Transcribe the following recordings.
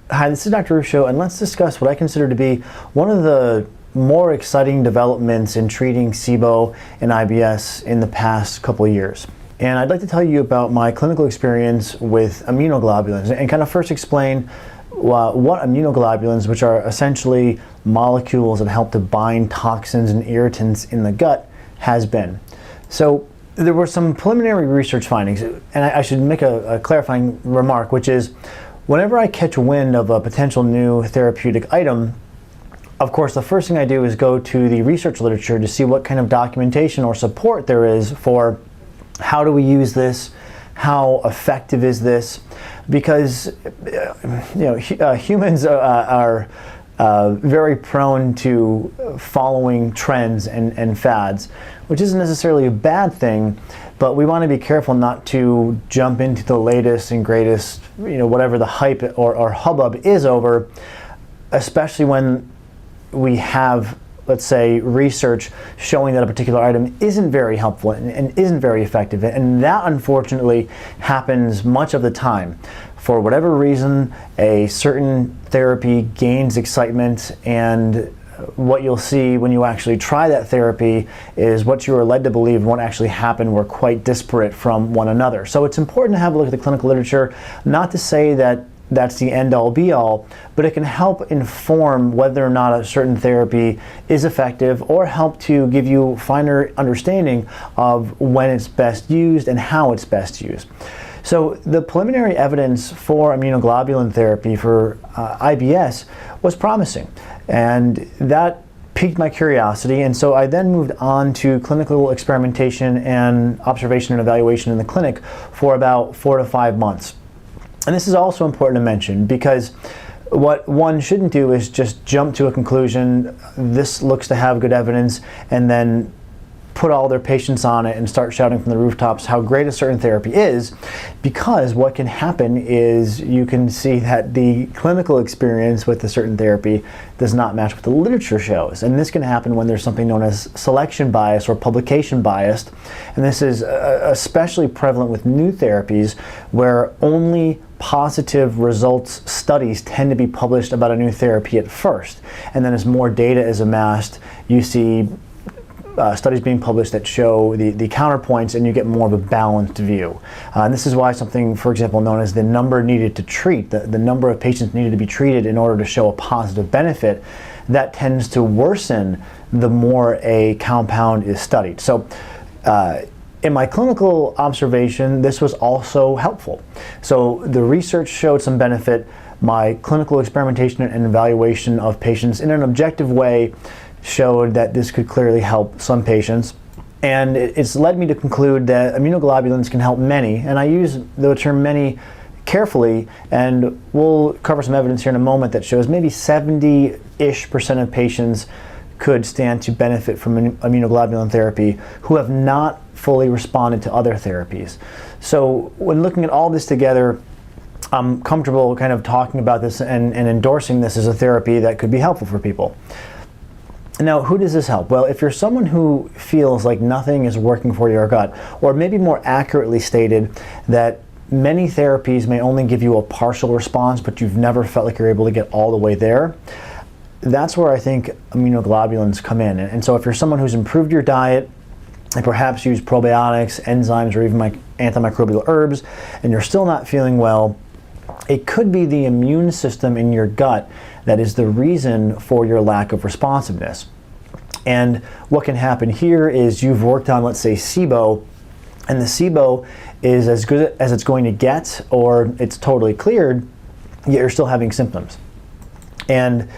Hi, this is Dr. Ruscio, and let's discuss what I consider to be one of the more exciting developments in treating SIBO and IBS in the past couple of years. And I'd like to tell you about my clinical experience with immunoglobulins and kind of first explain what immunoglobulins, which are essentially molecules that help to bind toxins and irritants in the gut, has been. So there were some preliminary research findings, and I should make a clarifying remark, which is whenever I catch wind of a potential new therapeutic item, of course, the first thing I do is go to the research literature to see what kind of documentation or support there is for how do we use this, how effective is this, because humans are very prone to following trends and fads, which isn't necessarily a bad thing, but we want to be careful not to jump into the latest and greatest, whatever the hype or hubbub is over, especially when we have, let's say, research showing that a particular item isn't very helpful and isn't very effective. And that, unfortunately, happens much of the time. For whatever reason, a certain therapy gains excitement, and what you'll see when you actually try that therapy is what you are led to believe won't actually happen. We're quite disparate from one another. So it's important to have a look at the clinical literature, not to say that that's the end-all be-all, but it can help inform whether or not a certain therapy is effective or help to give you finer understanding of when it's best used and how it's best used. So the preliminary evidence for immunoglobulin therapy for IBS was promising, and that piqued my curiosity, and so I then moved on to clinical experimentation and observation and evaluation in the clinic for about 4 to 5 months. And this is also important to mention because what one shouldn't do is just jump to a conclusion, this looks to have good evidence, and then put all their patients on it and start shouting from the rooftops how great a certain therapy is, because what can happen is you can see that the clinical experience with a certain therapy does not match what the literature shows. And this can happen when there's something known as selection bias or publication bias. And this is especially prevalent with new therapies where only positive results studies tend to be published about a new therapy at first. And then as more data is amassed, you see studies being published that show the counterpoints, and you get more of a balanced view. And this is why something, for example, known as the number needed to treat, the number of patients needed to be treated in order to show a positive benefit, that tends to worsen the more a compound is studied. So in my clinical observation, this was also helpful. So the research showed some benefit. My clinical experimentation and evaluation of patients in an objective way showed that this could clearly help some patients. And it's led me to conclude that immunoglobulins can help many, and I use the term many carefully, and we'll cover some evidence here in a moment that shows maybe 70-ish% of patients could stand to benefit from immunoglobulin therapy who have not fully responded to other therapies. So when looking at all this together, I'm comfortable kind of talking about this and endorsing this as a therapy that could be helpful for people. Now, who does this help? Well, if you're someone who feels like nothing is working for your gut, or maybe more accurately stated, that many therapies may only give you a partial response, but you've never felt like you're able to get all the way there, that's where I think immunoglobulins come in. And so if you're someone who's improved your diet, and perhaps used probiotics, enzymes, or even antimicrobial herbs, and you're still not feeling well, it could be the immune system in your gut that is the reason for your lack of responsiveness. And what can happen here is you've worked on, let's say, SIBO, and the SIBO is as good as it's going to get, or it's totally cleared, yet you're still having symptoms. And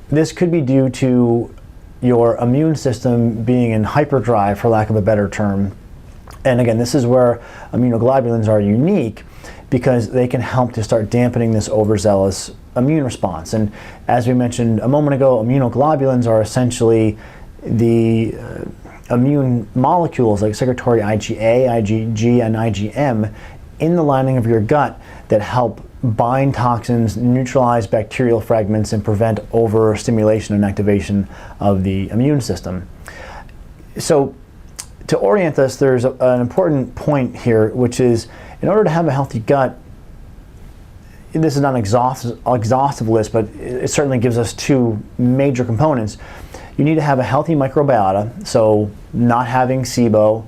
this could be due to your immune system being in hyperdrive, for lack of a better term. And again, this is where immunoglobulins are unique, because they can help to start dampening this overzealous immune response. And as we mentioned a moment ago, immunoglobulins are essentially the immune molecules like secretory IgA, IgG, and IgM in the lining of your gut that help bind toxins, neutralize bacterial fragments, and prevent overstimulation and activation of the immune system. So to orient us, there's an important point here, which is in order to have a healthy gut, this is not an exhaustive list, but it certainly gives us two major components. You need to have a healthy microbiota, so not having SIBO,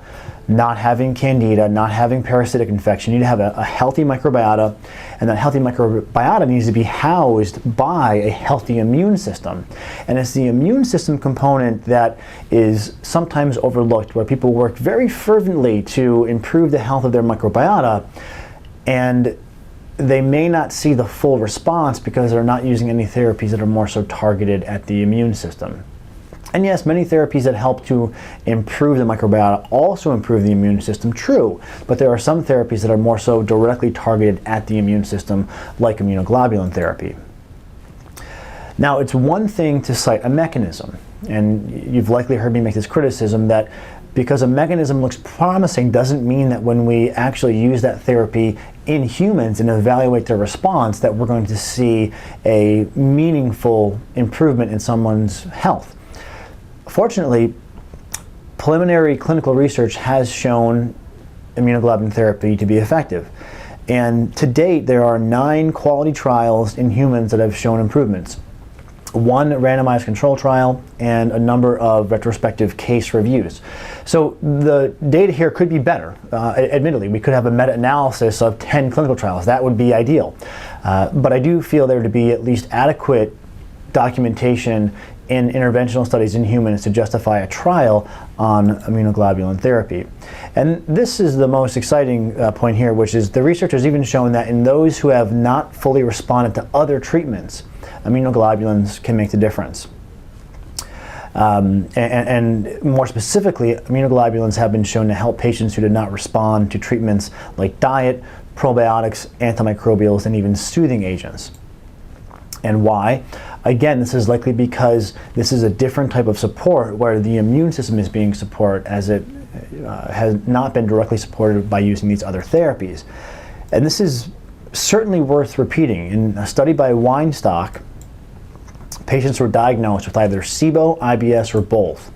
not having candida, not having parasitic infection. You need to have a healthy microbiota, and that healthy microbiota needs to be housed by a healthy immune system. And it's the immune system component that is sometimes overlooked, where people work very fervently to improve the health of their microbiota, and they may not see the full response because they're not using any therapies that are more so targeted at the immune system. And yes, many therapies that help to improve the microbiota also improve the immune system, true, but there are some therapies that are more so directly targeted at the immune system, like immunoglobulin therapy. Now, it's one thing to cite a mechanism, and you've likely heard me make this criticism that because a mechanism looks promising doesn't mean that when we actually use that therapy in humans and evaluate their response that we're going to see a meaningful improvement in someone's health. Fortunately, preliminary clinical research has shown immunoglobulin therapy to be effective. And to date, there are 9 quality trials in humans that have shown improvements. 1 randomized control trial and a number of retrospective case reviews. So the data here could be better. Admittedly, we could have a meta-analysis of 10 clinical trials. That would be ideal. But I do feel there to be at least adequate documentation in interventional studies in humans to justify a trial on immunoglobulin therapy. And this is the most exciting point here, which is the research has even shown that in those who have not fully responded to other treatments, immunoglobulins can make the difference. And more specifically, immunoglobulins have been shown to help patients who did not respond to treatments like diet, probiotics, antimicrobials, and even soothing agents. And why? Again, this is likely because this is a different type of support where the immune system is being supported, as it has not been directly supported by using these other therapies. And this is certainly worth repeating. In a study by Weinstock, patients were diagnosed with either SIBO, IBS, or both,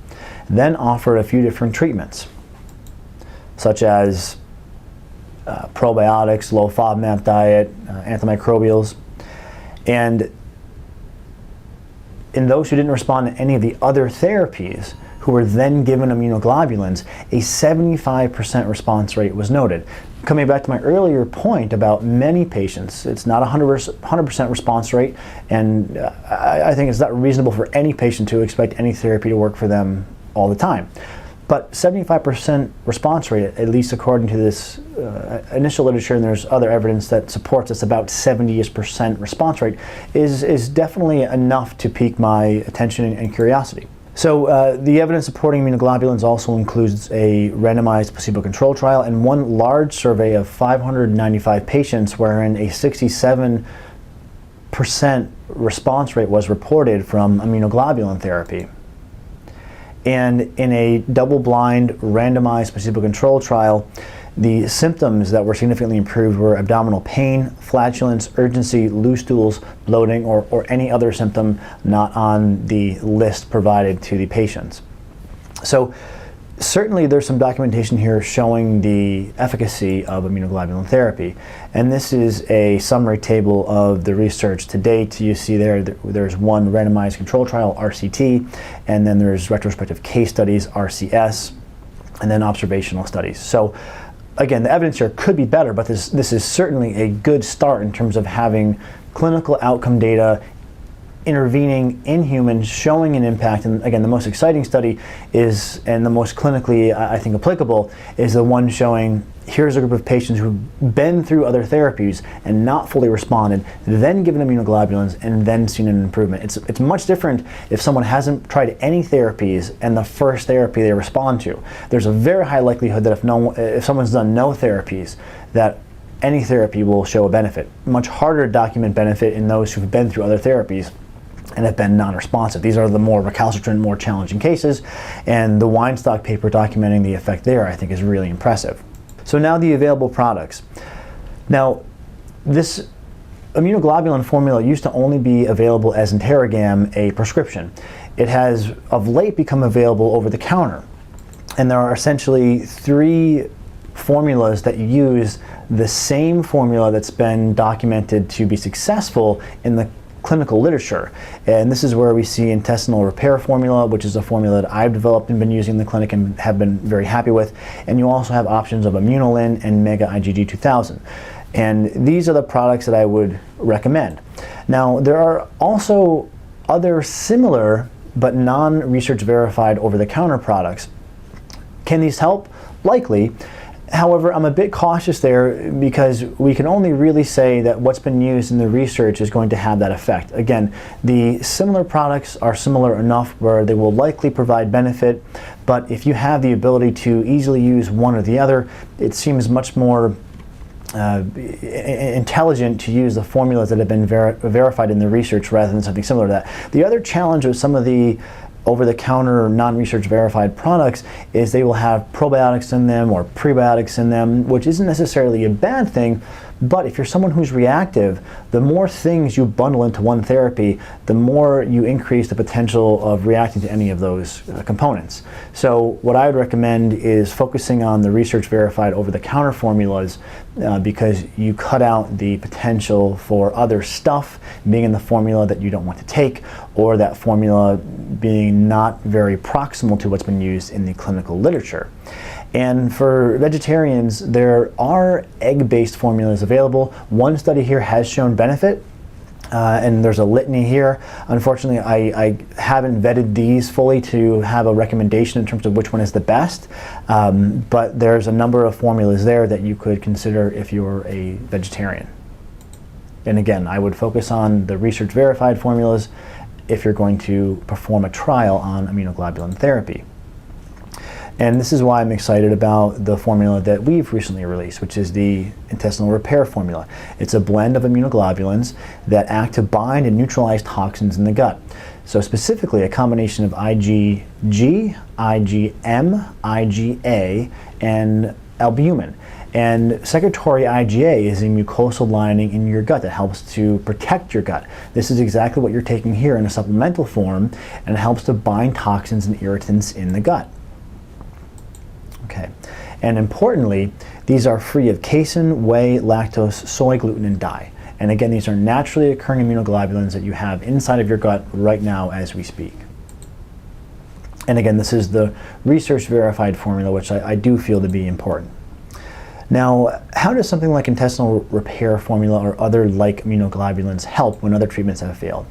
then offered a few different treatments, such as probiotics, low FODMAP diet, antimicrobials. And in those who didn't respond to any of the other therapies, who were then given immunoglobulins, a 75% response rate was noted. Coming back to my earlier point about many patients, it's not a 100% response rate, and I think it's not reasonable for any patient to expect any therapy to work for them all the time. But 75% response rate, at least according to this initial literature, and there's other evidence that supports this, about 70% response rate, is definitely enough to pique my attention and curiosity. So the evidence supporting immunoglobulins also includes a randomized placebo-controlled trial and 1 large survey of 595 patients wherein a 67% response rate was reported from immunoglobulin therapy. And in a double-blind, randomized placebo-controlled trial, the symptoms that were significantly improved were abdominal pain, flatulence, urgency, loose stools, bloating, or any other symptom not on the list provided to the patients. So certainly there's some documentation here showing the efficacy of immunoglobulin therapy. And this is a summary table of the research to date. You see there's 1 randomized control trial, RCT, and then there's retrospective case studies, RCS, and then observational studies. So again, the evidence here could be better, but this is certainly a good start in terms of having clinical outcome data intervening in humans, showing an impact. And again, the most exciting study is, and the most clinically, I think, applicable, is the one showing here's a group of patients who've been through other therapies and not fully responded, then given immunoglobulins, and then seen an improvement. It's much different if someone hasn't tried any therapies and the first therapy they respond to. There's a very high likelihood that if someone's done no therapies, that any therapy will show a benefit. Much harder to document benefit in those who've been through other therapies and have been non-responsive. These are the more recalcitrant, more challenging cases, and the Weinstock paper documenting the effect there, I think, is really impressive. So now the available products. Now, this immunoglobulin formula used to only be available as Interrogam, a prescription. It has of late become available over the counter, and there are essentially 3 formulas that use the same formula that's been documented to be successful in the clinical literature. And this is where we see intestinal repair formula, which is a formula that I've developed and been using in the clinic and have been very happy with. And you also have options of Immunolin and Mega IgG 2000. And these are the products that I would recommend. Now, there are also other similar but non-research verified over-the-counter products. Can these help? Likely. However, I'm a bit cautious there because we can only really say that what's been used in the research is going to have that effect. Again, the similar products are similar enough where they will likely provide benefit, but if you have the ability to easily use one or the other, it seems much more intelligent to use the formulas that have been verified in the research rather than something similar to that. The other challenge with some of the over-the-counter non-research verified products is they will have probiotics in them or prebiotics in them, which isn't necessarily a bad thing, but if you're someone who's reactive, the more things you bundle into one therapy, the more you increase the potential of reacting to any of those components. So what I would recommend is focusing on the research verified over-the-counter formulas because you cut out the potential for other stuff being in the formula that you don't want to take, or that formula being not very proximal to what's been used in the clinical literature. And for vegetarians, there are egg-based formulas available. One study here has shown benefit, and there's a litany here. Unfortunately, I haven't vetted these fully to have a recommendation in terms of which one is the best, but there's a number of formulas there that you could consider if you're a vegetarian. And again, I would focus on the research verified formulas if you're going to perform a trial on immunoglobulin therapy. And this is why I'm excited about the formula that we've recently released, which is the intestinal repair formula. It's a blend of immunoglobulins that act to bind and neutralize toxins in the gut. So specifically, a combination of IgG, IgM, IgA, and albumin. And secretory IgA is a mucosal lining in your gut that helps to protect your gut. This is exactly what you're taking here in a supplemental form, and it helps to bind toxins and irritants in the gut. Okay, and importantly, these are free of casein, whey, lactose, soy, gluten, and dye. And again, these are naturally occurring immunoglobulins that you have inside of your gut right now as we speak. And again, this is the research verified formula, which I do feel to be important. Now, how does something like intestinal repair formula or other like immunoglobulins help when other treatments have failed?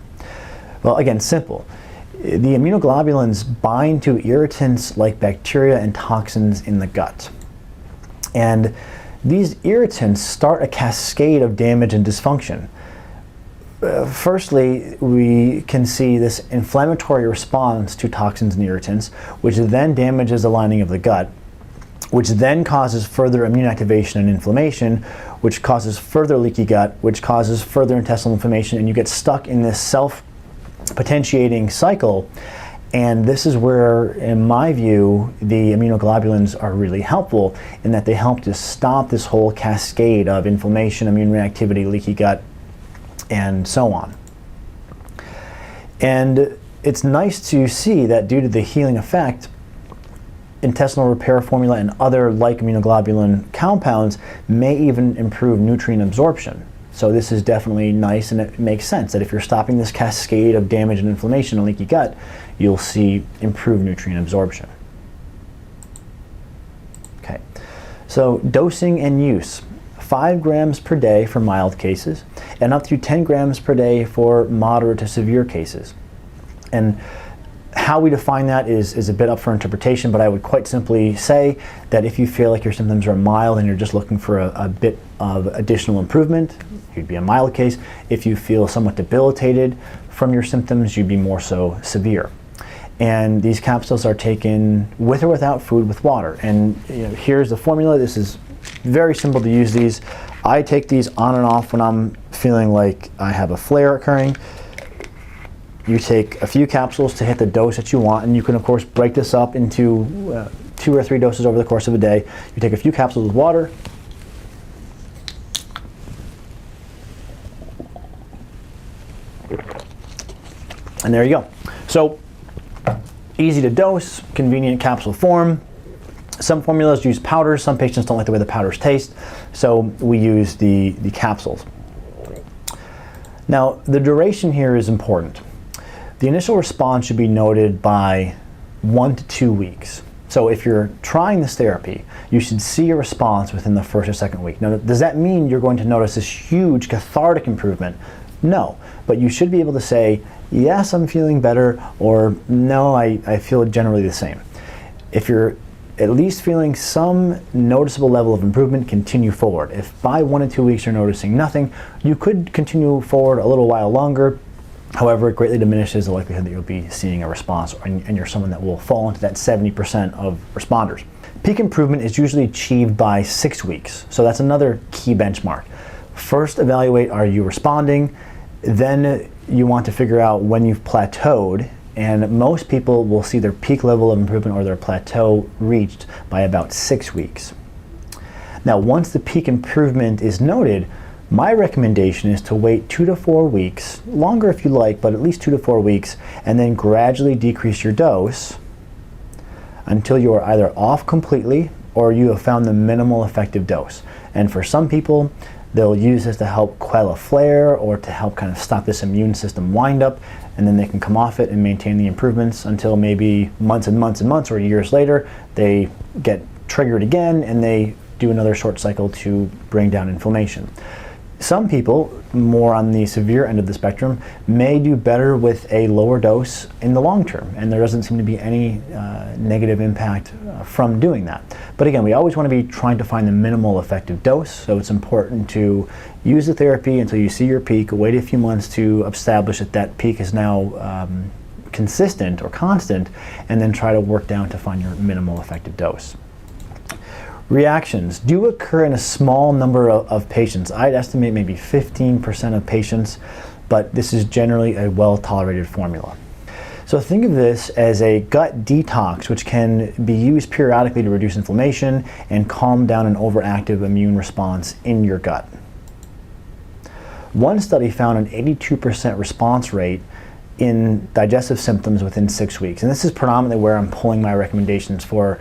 Well, again, simple. The immunoglobulins bind to irritants like bacteria and toxins in the gut. And these irritants start a cascade of damage and dysfunction. Firstly, we can see this inflammatory response to toxins and irritants, which then damages the lining of the gut, which then causes further immune activation and inflammation, which causes further leaky gut, which causes further intestinal inflammation, and you get stuck in this self-potentiating cycle. And this is where, in my view, the immunoglobulins are really helpful in that they help to stop this whole cascade of inflammation, immune reactivity, leaky gut, and so on. And it's nice to see that due to the healing effect, intestinal repair formula and other like immunoglobulin compounds may even improve nutrient absorption. So this is definitely nice, and it makes sense that if you're stopping this cascade of damage and inflammation and leaky gut, you'll see improved nutrient absorption. Okay, so dosing and use. 5 grams per day for mild cases, and up to 10 grams per day for moderate to severe cases. And how we define that is a bit up for interpretation, but I would quite simply say that if you feel like your symptoms are mild and you're just looking for a bit of additional improvement, you'd be a mild case. If you feel somewhat debilitated from your symptoms, you'd be more so severe. And these capsules are taken with or without food with water. And here's the formula. This is very simple to use these. I take these on and off when I'm feeling like I have a flare occurring. You take a few capsules to hit the dose that you want, and you can of course break this up into 2 or 3 doses over the course of a day. You take a few capsules with water, and there you go. So easy to dose, convenient capsule form. Some formulas use powders. Some patients don't like the way the powders taste, so we use the capsules. Now, the duration here is important. The initial response should be noted by 1 to 2 weeks. So if you're trying this therapy, you should see a response within the first or second week. Now, does that mean you're going to notice this huge cathartic improvement? No, but you should be able to say, yes, I'm feeling better, or no, I feel generally the same. If you're at least feeling some noticeable level of improvement, continue forward. If by 1 to 2 weeks you're noticing nothing, you could continue forward a little while longer. However, it greatly diminishes the likelihood that you'll be seeing a response, and you're someone that will fall into that 70% of responders. Peak improvement is usually achieved by 6 weeks, so that's another key benchmark. First, evaluate, are you responding? Then you want to figure out when you've plateaued, and most people will see their peak level of improvement or their plateau reached by about 6 weeks. Now, once the peak improvement is noted, my recommendation is to wait 2 to 4 weeks, longer if you like, but at least 2 to 4 weeks, and then gradually decrease your dose until you are either off completely or you have found the minimal effective dose. And for some people, they'll use this to help quell a flare or to help kind of stop this immune system windup, and then they can come off it and maintain the improvements until maybe months and months and months or years later, they get triggered again and they do another short cycle to bring down inflammation. Some people, more on the severe end of the spectrum, may do better with a lower dose in the long term, and there doesn't seem to be any negative impact from doing that. But again, we always want to be trying to find the minimal effective dose, so it's important to use the therapy until you see your peak, wait a few months to establish that that peak is now consistent or constant, and then try to work down to find your minimal effective dose. Reactions do occur in a small number of patients. I'd estimate maybe 15% of patients, but this is generally a well-tolerated formula. So think of this as a gut detox, which can be used periodically to reduce inflammation and calm down an overactive immune response in your gut. One study found an 82% response rate in digestive symptoms within 6 weeks. And this is predominantly where I'm pulling my recommendations for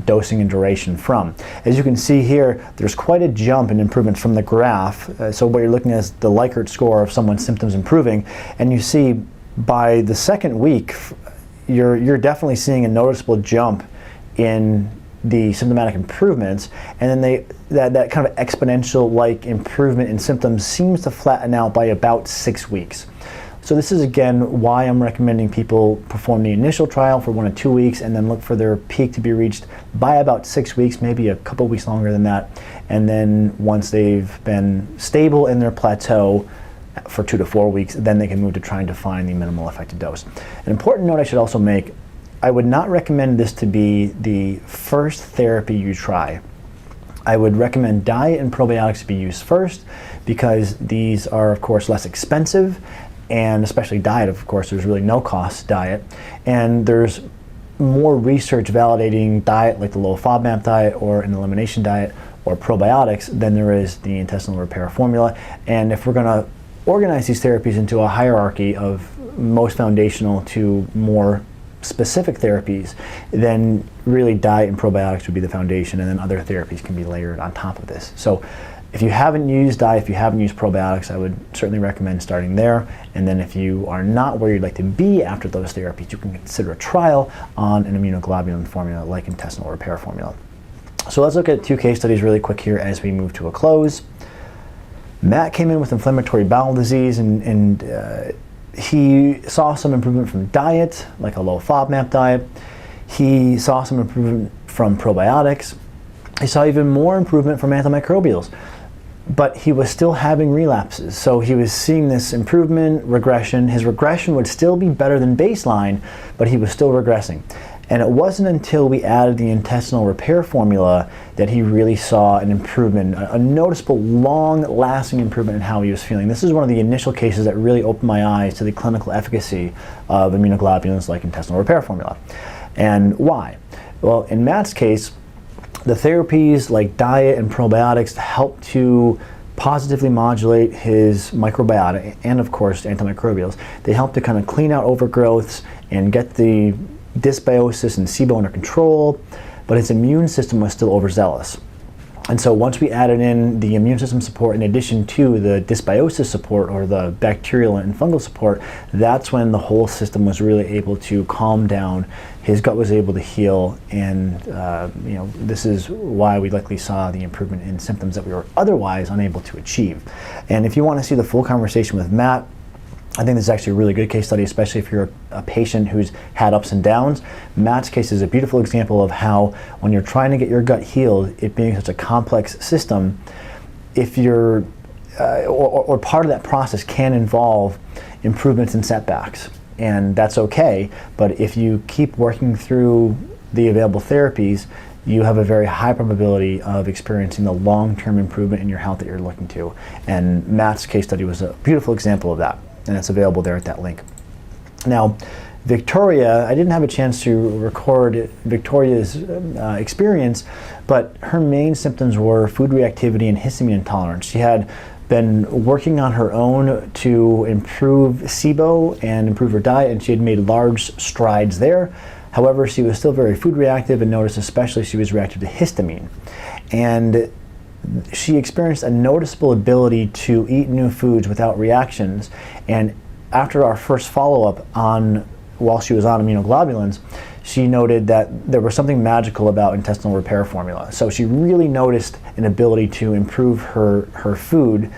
dosing and duration from. As you can see here, there's quite a jump in improvements from the graph. So what you're looking at is the Likert score of someone's symptoms improving, and you see by the second week, you're definitely seeing a noticeable jump in the symptomatic improvements, and then that kind of exponential-like improvement in symptoms seems to flatten out by about 6 weeks. So this is again why I'm recommending people perform the initial trial for 1 to 2 weeks and then look for their peak to be reached by about 6 weeks, maybe a couple weeks longer than that. And then once they've been stable in their plateau for 2 to 4 weeks, then they can move to trying to find the minimal effective dose. An important note I should also make, I would not recommend this to be the first therapy you try. I would recommend diet and probiotics to be used first because these are of course less expensive, and especially diet, of course, there's really no cost diet, and there's more research validating diet like the low FODMAP diet or an elimination diet or probiotics than there is the intestinal repair formula. And if we're going to organize these therapies into a hierarchy of most foundational to more specific therapies, then really diet and probiotics would be the foundation, and then other therapies can be layered on top of this. So if you haven't used diet, if you haven't used probiotics, I would certainly recommend starting there. And then if you are not where you'd like to be after those therapies, you can consider a trial on an immunoglobulin formula like intestinal repair formula. So let's look at 2 case studies really quick here as we move to a close. Matt came in with inflammatory bowel disease, and he saw some improvement from diet, like a low FODMAP diet. He saw some improvement from probiotics. He saw even more improvement from antimicrobials. But he was still having relapses. So he was seeing this improvement, regression. His regression would still be better than baseline, but he was still regressing. And it wasn't until we added the intestinal repair formula that he really saw an improvement, a noticeable, long-lasting improvement in how he was feeling. This is one of the initial cases that really opened my eyes to the clinical efficacy of immunoglobulins like intestinal repair formula. And why? Well, in Matt's case, the therapies like diet and probiotics help to positively modulate his microbiota and of course antimicrobials. They help to kind of clean out overgrowths and get the dysbiosis and SIBO under control. but his immune system was still overzealous. And so once we added in the immune system support in addition to the dysbiosis support, or the bacterial and fungal support, that's when the whole system was really able to calm down. His gut was able to heal, and this is why we likely saw the improvement in symptoms that we were otherwise unable to achieve. And if you want to see the full conversation with Matt, I think this is actually a really good case study, especially if you're a patient who's had ups and downs. Matt's case is a beautiful example of how, when you're trying to get your gut healed, it being such a complex system, if you're, or part of that process can involve improvements and setbacks. And that's okay, but if you keep working through the available therapies, you have a very high probability of experiencing the long-term improvement in your health that you're looking to. And Matt's case study was a beautiful example of that, and it's available there at that link. Now, Victoria, I didn't have a chance to record Victoria's experience, but her main symptoms were food reactivity and histamine intolerance. She had been working on her own to improve SIBO and improve her diet, and she had made large strides there. However, she was still very food reactive, and noticed especially she was reactive to histamine. And she experienced a noticeable ability to eat new foods without reactions. And after our first follow-up while she was on immunoglobulins, she noted that there was something magical about intestinal repair formula. So she really noticed an ability to improve her food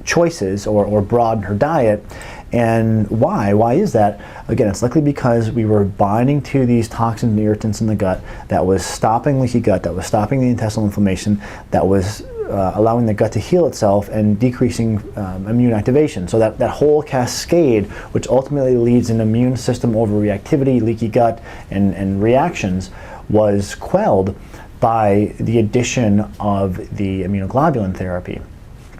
choices, or broaden her diet. And why? Why is that? Again, it's likely because we were binding to these toxins and irritants in the gut that was stopping leaky gut, that was stopping the intestinal inflammation, that was allowing the gut to heal itself and decreasing immune activation. So that whole cascade, which ultimately leads in immune system overreactivity, leaky gut, and reactions, was quelled by the addition of the immunoglobulin therapy.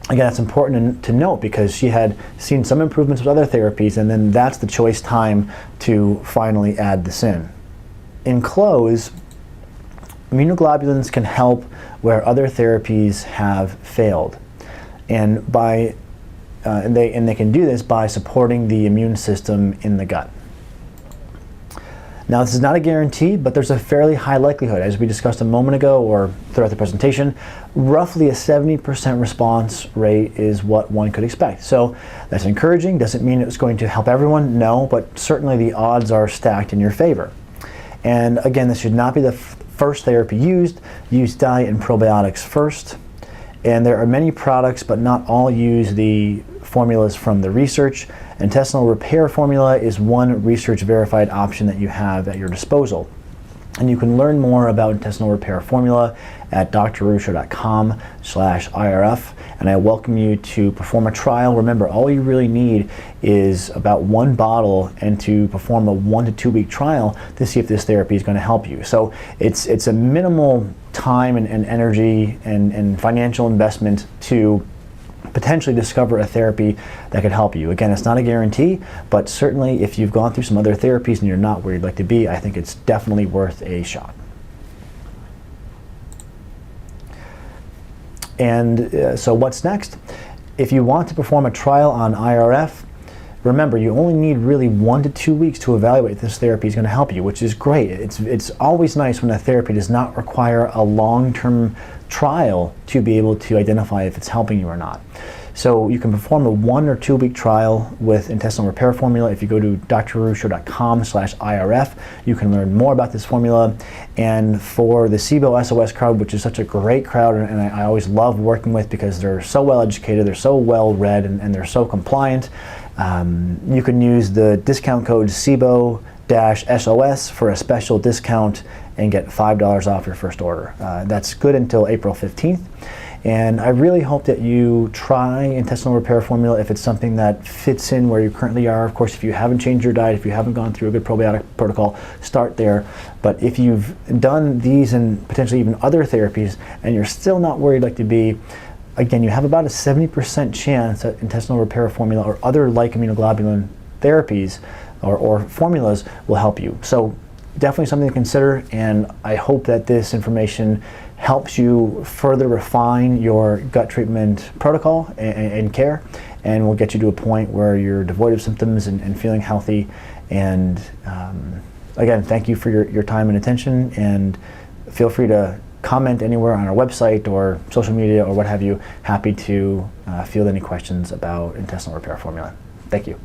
Again, it's important to note, because she had seen some improvements with other therapies, and then that's the choice time to finally add this in. In close, immunoglobulins can help where other therapies have failed, and they can do this by supporting the immune system in the gut. Now, this is not a guarantee, but there's a fairly high likelihood, as we discussed a moment ago or throughout the presentation. Roughly a 70% response rate is what one could expect. So that's encouraging. Doesn't mean it's going to help everyone, no, but certainly the odds are stacked in your favor. And again, this should not be the first therapy used. Use diet and probiotics first. And there are many products, but not all use the formulas from the research. Intestinal repair formula is one research verified option that you have at your disposal. And you can learn more about intestinal repair formula at drruscio.com/IRF. And I welcome you to perform a trial. Remember, all you really need is about one bottle, and to perform a 1 to 2 week trial to see if this therapy is going to help you. So it's a minimal time and energy and financial investment to potentially discover a therapy that could help you. Again, it's not a guarantee, but certainly if you've gone through some other therapies and you're not where you'd like to be, I think it's definitely worth a shot. And so what's next? If you want to perform a trial on IRF, remember, you only need really 1 to 2 weeks to evaluate if this therapy is going to help you, which is great. It's always nice when a therapy does not require a long-term trial to be able to identify if it's helping you or not. So you can perform a 1 or 2 week trial with intestinal repair formula. If you go to drruscio.com/IRF, you can learn more about this formula. And for the SIBO SOS crowd, which is such a great crowd, and I always love working with because they're so well educated, they're so well read, and they're so compliant, you can use the discount code SIBO-SOS for a special discount and get $5 off your first order. That's good until April 15th. And I really hope that you try intestinal repair formula if it's something that fits in where you currently are. Of course, if you haven't changed your diet, if you haven't gone through a good probiotic protocol, start there. But if you've done these and potentially even other therapies and you're still not where you'd like to be, again, you have about a 70% chance that intestinal repair formula or other like immunoglobulin therapies or formulas will help you. So definitely something to consider, and I hope that this information helps you further refine your gut treatment protocol and care, and will get you to a point where you're devoid of symptoms and feeling healthy and again, thank you for your time and attention, and feel free to comment anywhere on our website or social media or what have you. Happy to field any questions about intestinal repair formula. Thank you.